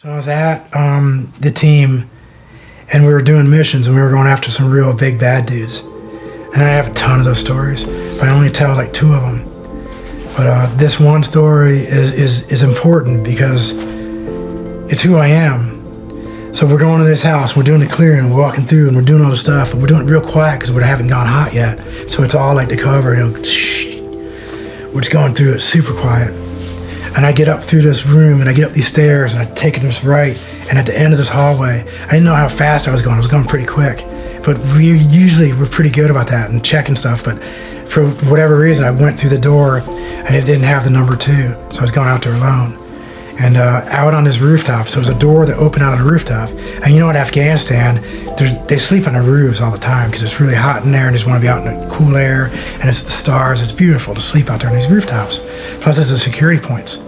So I was at the team, and we were doing missions, and we were going after some real big bad dudes. And I have a ton of those stories, but I only tell like 2 of them. But this one story is important because it's who I am. So we're going to this house, we're doing the clearing, we're walking through, and we're doing all the stuff, and we're doing it real quiet because we haven't gone hot yet. So it's all like the cover, shh. We're just going through it super quiet. And I get up through this room, and I get up these stairs, and I take this right, and at the end of this hallway, I didn't know how fast I was going pretty quick. But we're pretty good about that and checking stuff, but for whatever reason, I went through the door, and it didn't have the number 2, so I was going out there alone. And out on this rooftop, so it was a door that opened out on the rooftop. And you know, in Afghanistan, they sleep on the roofs all the time because it's really hot in there and they just want to be out in the cool air, and it's the stars. It's beautiful to sleep out there on these rooftops. Plus, it's the security points.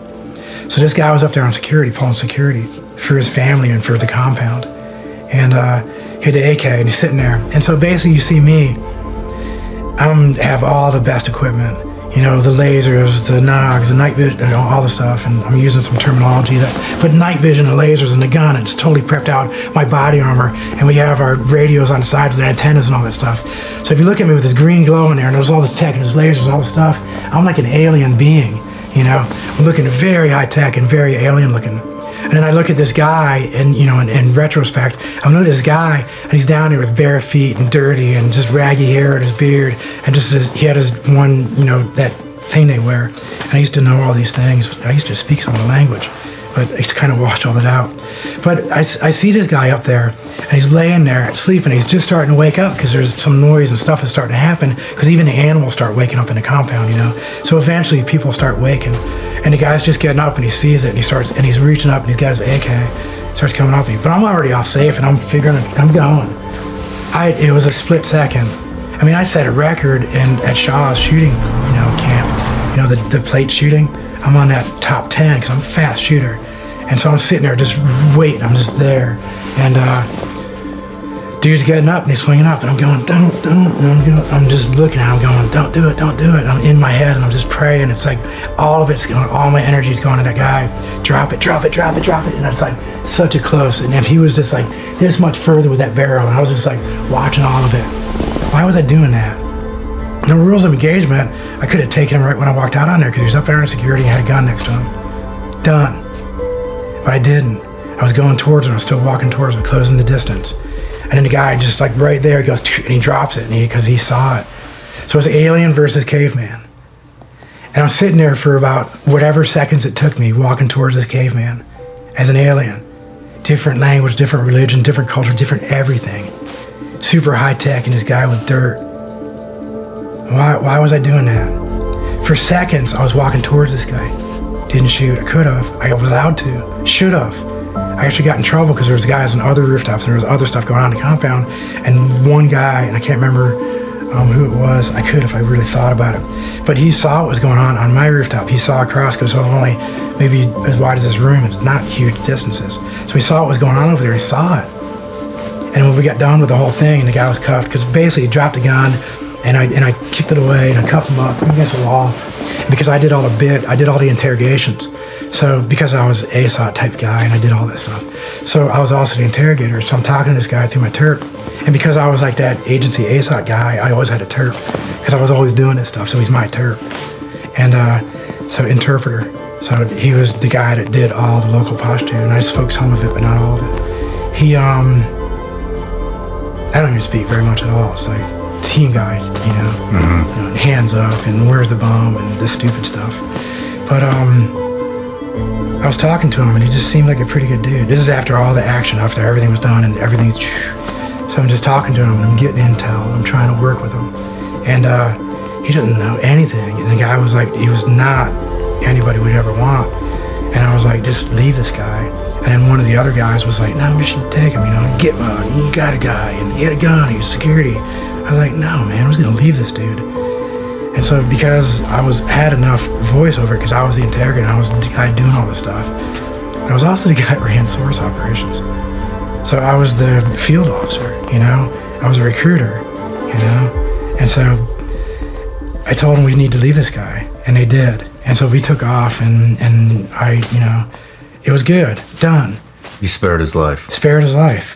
So this guy was up there on security, pulling security for his family and for the compound. And he had the AK, and he's sitting there. And so basically, you see me, I have all the best equipment. You know, the lasers, the nogs, the night vision, all the stuff, and I'm using some terminology but night vision, the lasers, and the gun, and it's totally prepped out, my body armor, and we have our radios on the sides with the antennas and all that stuff. So if you look at me with this green glow in there, and there's all this tech, and there's lasers and all this stuff, I'm like an alien being, you know? I'm looking very high tech and very alien looking. And then I look at this guy, and you know, in retrospect, I look at this guy, and he's down there with bare feet and dirty and just raggy hair and his beard, and he had his one, you know, that thing they wear. And I used to know all these things. I used to speak some of the language, but I kind of washed all that out. But I see this guy up there, and he's laying there sleeping. He's just starting to wake up because there's some noise and stuff that's starting to happen, because even the animals start waking up in the compound, you know. So eventually people start waking. And the guy's just getting up, and he sees it, and he's reaching up, and he's got his AK, starts coming up at me. But I'm already off safe, and I'm figuring I'm going. It was a split second. I mean, I set a record at Shaw's shooting, you know, camp. You know, the plate shooting. I'm on that top 10 because I'm a fast shooter. And so I'm sitting there just waiting. I'm just there. And dude's getting up, and he's swinging up, and I'm going, don't. And I'm just looking at him going, don't do it. I'm in my head, and I'm just praying. It's like all of it's going, all my energy is going to that guy. Drop it. And it's like such a close. And if he was just like this much further with that barrel, and I was just like watching all of it. Why was I doing that? No rules of engagement. I could have taken him right when I walked out on there because he was up there in security and had a gun next to him. Done. But I didn't. I was going towards him. I was still walking towards him, closing the distance. And then the guy just like right there, he goes, and he drops it because he saw it. So it's alien versus caveman. And I'm sitting there for about whatever seconds it took me walking towards this caveman as an alien. Different language, different religion, different culture, different everything. Super high tech, and this guy with dirt. Why was I doing that? For seconds, I was walking towards this guy. Didn't shoot. I could have. I was allowed to. Should have. I actually got in trouble because there was guys on other rooftops, and there was other stuff going on in the compound. And one guy, and I can't remember who it was. I could if I really thought about it. But he saw what was going on my rooftop. He saw across because it was only maybe as wide as this room, and it's not huge distances. So he saw what was going on over there. He saw it. And when we got done with the whole thing, and the guy was cuffed, because basically he dropped a gun, and I kicked it away, and I cuffed him up against the wall. And because I did all the interrogations. So because I was ASOT type guy, and I did all that stuff. So I was also the interrogator. So I'm talking to this guy through my terp. And because I was like that agency ASOT guy, I always had a terp, because I was always doing this stuff. So he's my terp. And so interpreter. So he was the guy that did all the local Pashto, and I spoke some of it, but not all of it. He, I don't even speak very much at all. It's like team guy, you know, hands up, and where's the bomb, and this stupid stuff. But I was talking to him, and he just seemed like a pretty good dude. This is after all the action, after everything was done, and everything's. So I'm just talking to him, and I'm getting intel, and I'm trying to work with him, and he didn't know anything. And the guy was like, he was not anybody we'd ever want. And I was like, just leave this guy. And then one of the other guys was like, no, we should take him, you know, get one. You got a guy, and he had a gun, he was security. I was like, no, man, I was gonna leave this dude. And so because I had enough voiceover, because I was the interrogator, and I was the guy doing all this stuff, and I was also the guy that ran source operations. So I was the field officer, you know, I was a recruiter, you know, and so I told them we need to leave this guy, and they did. And so we took off, and I, you know, it was good, done. You spared his life. Spared his life.